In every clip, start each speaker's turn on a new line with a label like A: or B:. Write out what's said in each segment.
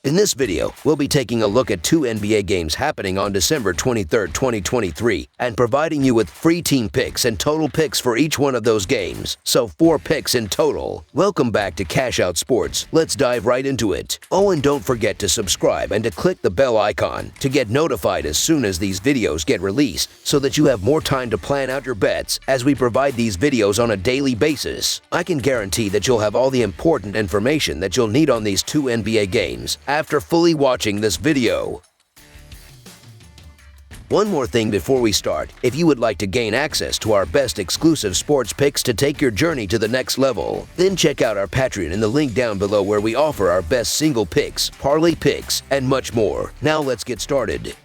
A: In this video, we'll be taking a look at 2 NBA games happening on December 23, 2023, and providing you with free team picks and total picks for each one of those games, so 4 picks in total. Welcome back to Cash Out Sports. Let's dive right into it. Oh, and don't forget to subscribe and to click the bell icon to get notified as soon as these videos get released, so that you have more time to plan out your bets as we provide these videos on a daily basis. I can guarantee that you'll have all the important information that you'll need on these 2 NBA games after fully watching this video. One more thing before we start, if you would like to gain access to our best exclusive sports picks to take your journey to the next level, then check out our Patreon in the link down below where we offer our best single picks, parlay picks, and much more. Now let's get started.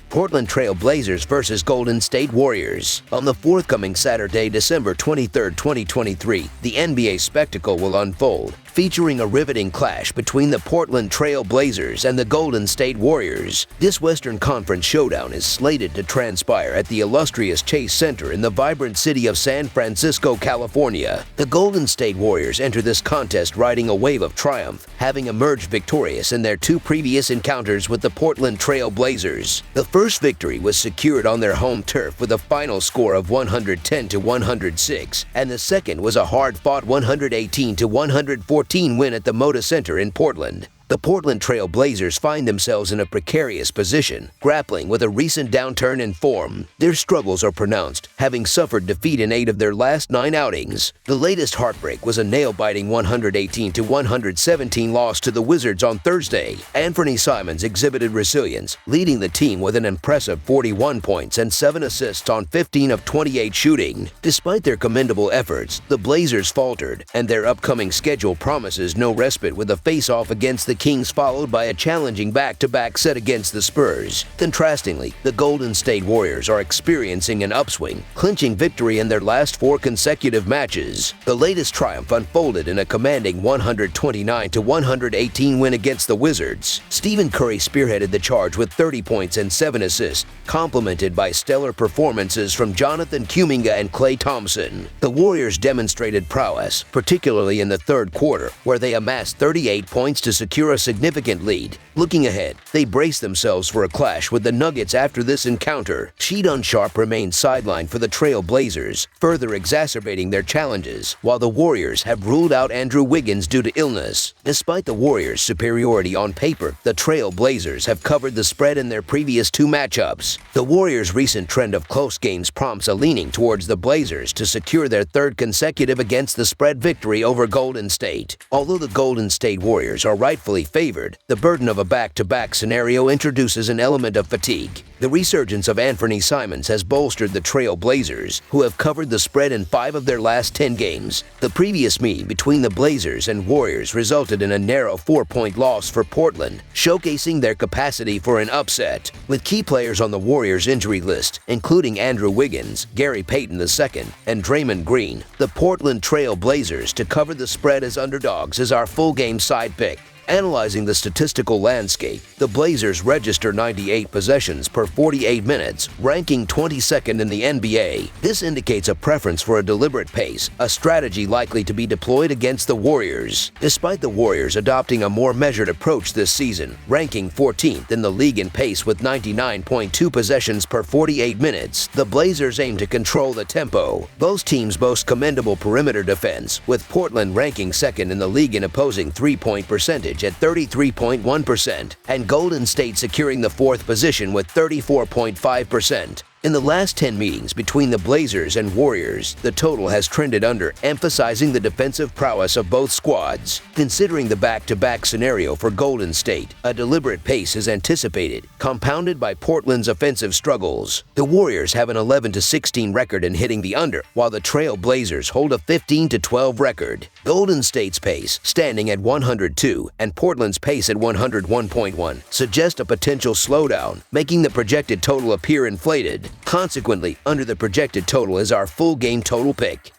A: Portland Trail Blazers versus Golden State Warriors. On the forthcoming Saturday, December 23, 2023, the NBA spectacle will unfold, featuring a riveting clash between the Portland Trail Blazers and the Golden State Warriors. This Western Conference showdown is slated to transpire at the illustrious Chase Center in the vibrant city of San Francisco, California. The Golden State Warriors enter this contest riding a wave of triumph, having emerged victorious in their 2 previous encounters with the Portland Trail Blazers. The first victory was secured on their home turf with a final score of 110-106, and the second was a hard-fought 118-114 win at the Moda Center in Portland. The Portland Trail Blazers find themselves in a precarious position, grappling with a recent downturn in form. Their struggles are pronounced, having suffered defeat in 8 of their last 9 outings. The latest heartbreak was a nail-biting 118-117 loss to the Wizards on Thursday. Anthony Simons exhibited resilience, leading the team with an impressive 41 points and 7 assists on 15 of 28 shooting. Despite their commendable efforts, the Blazers faltered, and their upcoming schedule promises no respite with a face-off against the Kings followed by a challenging back-to-back set against the Spurs. Contrastingly, the Golden State Warriors are experiencing an upswing, clinching victory in their last 4 consecutive matches. The latest triumph unfolded in a commanding 129-118 win against the Wizards. Stephen Curry spearheaded the charge with 30 points and 7 assists, complemented by stellar performances from Jonathan Kuminga and Klay Thompson. The Warriors demonstrated prowess, particularly in the third quarter, where they amassed 38 points to secure a significant lead. Looking ahead, they brace themselves for a clash with the Nuggets after this encounter. Sheedon Sharpe remains sidelined for the Trail Blazers, further exacerbating their challenges, while the Warriors have ruled out Andrew Wiggins due to illness. Despite the Warriors' superiority on paper, the Trail Blazers have covered the spread in their previous 2 matchups. The Warriors' recent trend of close games prompts a leaning towards the Blazers to secure their 3rd consecutive against the spread victory over Golden State. Although the Golden State Warriors are rightfully favored, the burden of a back-to-back scenario introduces an element of fatigue. The resurgence of Anthony Simons has bolstered the Trail Blazers, who have covered the spread in 5 of their last 10 games. The previous meet between the Blazers and Warriors resulted in a narrow 4-point loss for Portland, showcasing their capacity for an upset. With key players on the Warriors' injury list, including Andrew Wiggins, Gary Payton II, and Draymond Green, the Portland Trail Blazers to cover the spread as underdogs is our full-game side pick. Analyzing the statistical landscape, the Blazers register 98 possessions per 48 minutes, ranking 22nd in the NBA. This indicates a preference for a deliberate pace, a strategy likely to be deployed against the Warriors. Despite the Warriors adopting a more measured approach this season, ranking 14th in the league in pace with 99.2 possessions per 48 minutes, the Blazers aim to control the tempo. Both teams boast commendable perimeter defense, with Portland ranking 2nd in the league in opposing 3-point percentage at 33.1%, and Golden State securing the 4th position with 34.5%. In the last 10 meetings between the Blazers and Warriors, the total has trended under, emphasizing the defensive prowess of both squads. Considering the back-to-back scenario for Golden State, a deliberate pace is anticipated, compounded by Portland's offensive struggles. The Warriors have an 11-16 record in hitting the under, while the Trail Blazers hold a 15-12 record. Golden State's pace, standing at 102, and Portland's pace at 101.1, suggest a potential slowdown, making the projected total appear inflated. Consequently, under the projected total is our full game total pick.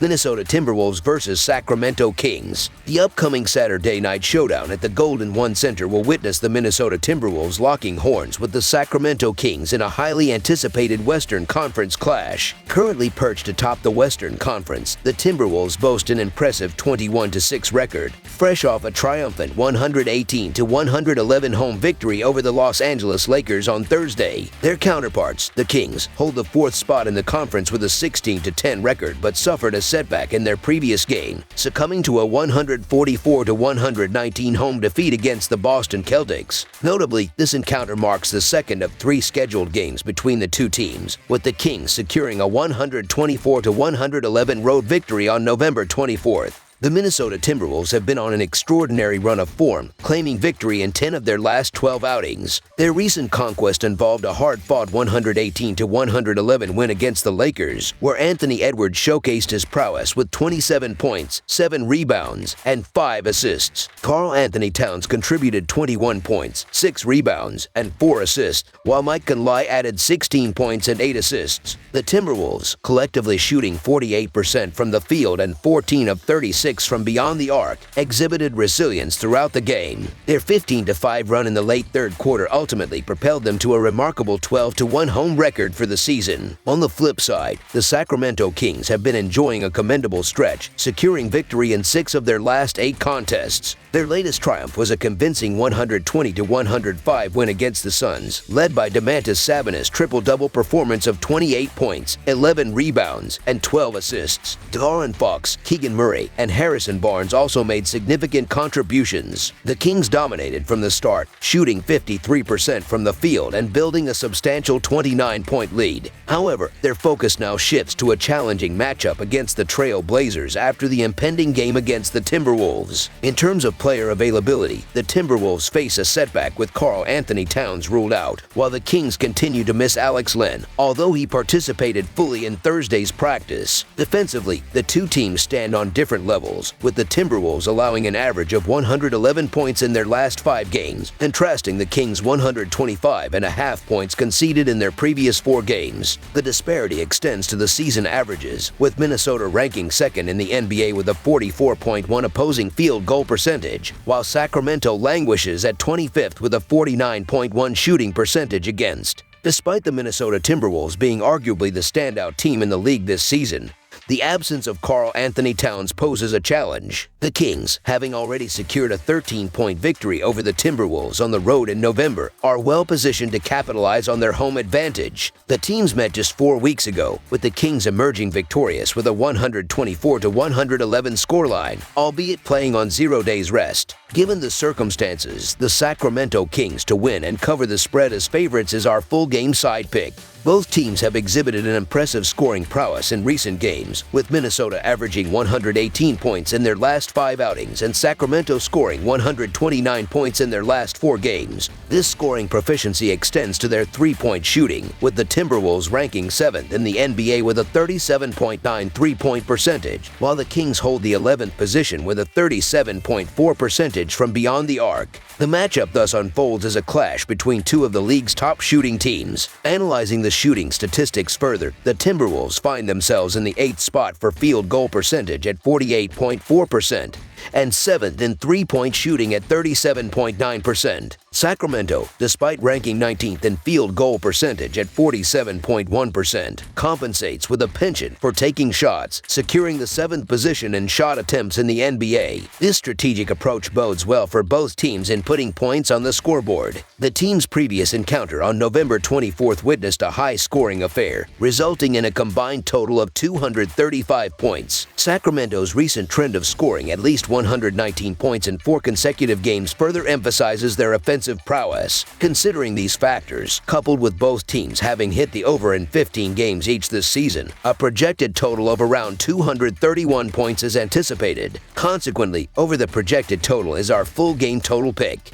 A: Minnesota Timberwolves versus Sacramento Kings. The upcoming Saturday night showdown at the Golden One Center will witness the Minnesota Timberwolves locking horns with the Sacramento Kings in a highly anticipated Western Conference clash. Currently perched atop the Western Conference, the Timberwolves boast an impressive 21-6 record, fresh off a triumphant 118-111 home victory over the Los Angeles Lakers on Thursday. Their counterparts, the Kings, hold the fourth spot in the conference with a 16-10 record but suffered a setback in their previous game, succumbing to a 144-119 home defeat against the Boston Celtics. Notably, this encounter marks the second of 3 scheduled games between the two teams, with the Kings securing a 124-111 road victory on November 24th. The Minnesota Timberwolves have been on an extraordinary run of form, claiming victory in 10 of their last 12 outings. Their recent conquest involved a hard-fought 118-111 win against the Lakers, where Anthony Edwards showcased his prowess with 27 points, 7 rebounds, and 5 assists. Karl Anthony Towns contributed 21 points, 6 rebounds, and 4 assists, while Mike Conley added 16 points and 8 assists. The Timberwolves, collectively shooting 48% from the field and 14 of 36 from beyond the arc, exhibited resilience throughout the game. Their 15-5 run in the late third quarter ultimately propelled them to a remarkable 12-1 home record for the season. On the flip side, the Sacramento Kings have been enjoying a commendable stretch, securing victory in 6 of their last 8 contests. Their latest triumph was a convincing 120-105 win against the Suns, led by Domantas Sabonis' triple-double performance of 28 points, 11 rebounds, and 12 assists. De'Aaron Fox, Keegan Murray, and Harrison Barnes also made significant contributions. The Kings dominated from the start, shooting 53% from the field and building a substantial 29-point lead. However, their focus now shifts to a challenging matchup against the Trail Blazers after the impending game against the Timberwolves. In terms of player availability, the Timberwolves face a setback with Karl Anthony Towns ruled out, while the Kings continue to miss Alex Len, although he participated fully in Thursday's practice. Defensively, the two teams stand on different levels, with the Timberwolves allowing an average of 111 points in their last 5 games, contrasting the Kings' 125.5 points conceded in their previous 4 games. The disparity extends to the season averages, with Minnesota ranking second in the NBA with a 44.1 opposing field goal percentage, while Sacramento languishes at 25th with a 49.1 shooting percentage against. Despite the Minnesota Timberwolves being arguably the standout team in the league this season, the absence of Karl Anthony Towns poses a challenge. The Kings, having already secured a 13-point victory over the Timberwolves on the road in November, are well positioned to capitalize on their home advantage. The teams met just 4 weeks ago, with the Kings emerging victorious with a 124-111 scoreline, albeit playing on 0 days rest. Given the circumstances, the Sacramento Kings to win and cover the spread as favorites is our full-game side pick. Both teams have exhibited an impressive scoring prowess in recent games, with Minnesota averaging 118 points in their last 5 outings and Sacramento scoring 129 points in their last 4 games. This scoring proficiency extends to their 3-point shooting, with the Timberwolves ranking 7th in the NBA with a 37.9 3-point percentage, while the Kings hold the 11th position with a 37.4 percentage from beyond the arc. The matchup thus unfolds as a clash between 2 of the league's top shooting teams. Analyzing the shooting statistics further, the Timberwolves find themselves in the 8th spot for field goal percentage at 48.4% and 7th in 3-point shooting at 37.9%. Sacramento, despite ranking 19th in field goal percentage at 47.1%, compensates with a penchant for taking shots, securing the 7th position in shot attempts in the NBA. This strategic approach bodes well for both teams in putting points on the scoreboard. The team's previous encounter on November 24th witnessed a high-scoring affair, resulting in a combined total of 235 points. Sacramento's recent trend of scoring at least 119 points in 4 consecutive games further emphasizes their offensive prowess. Considering these factors, coupled with both teams having hit the over in 15 games each this season, a projected total of around 231 points is anticipated. Consequently, over the projected total is our full game total pick.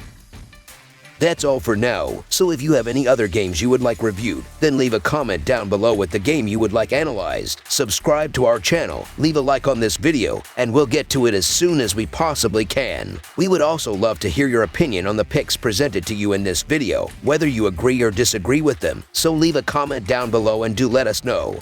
A: That's all for now, so if you have any other games you would like reviewed, then leave a comment down below with the game you would like analyzed. Subscribe to our channel, leave a like on this video, and we'll get to it as soon as we possibly can. We would also love to hear your opinion on the picks presented to you in this video, whether you agree or disagree with them, so leave a comment down below and do let us know.